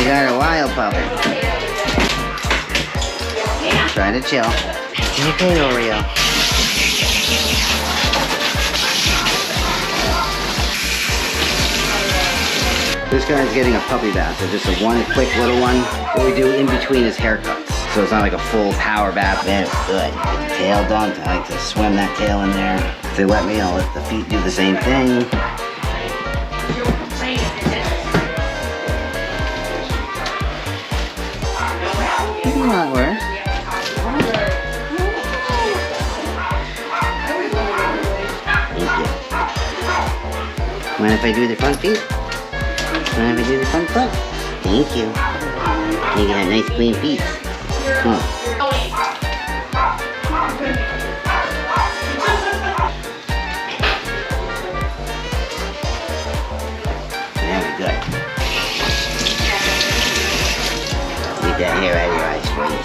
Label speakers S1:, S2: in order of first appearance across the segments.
S1: got a wild puppy. Try to chill. Okay, Oreo. This guy's getting a puppy bath, so just a one quick little one. What we do in between is haircuts. So it's not like a full power bath. Very good. Get the tail done. I like to swim that tail in there. If they let me, I'll let the feet do the same thing. It's a lot worse. Thank you. Mind if I do the front feet? Mind if I do the front foot? Thank you. You got nice clean feet. Come on. Very good. Get that hair out of your eyes for you.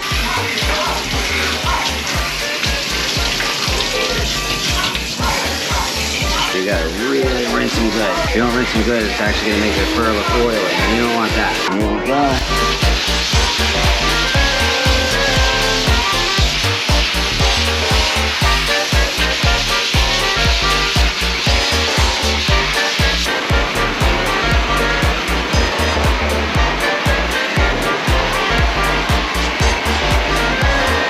S1: So you gotta really rinse them good. If you don't rinse them good, it's actually gonna make their fur look oily, and you don't want that. There we go.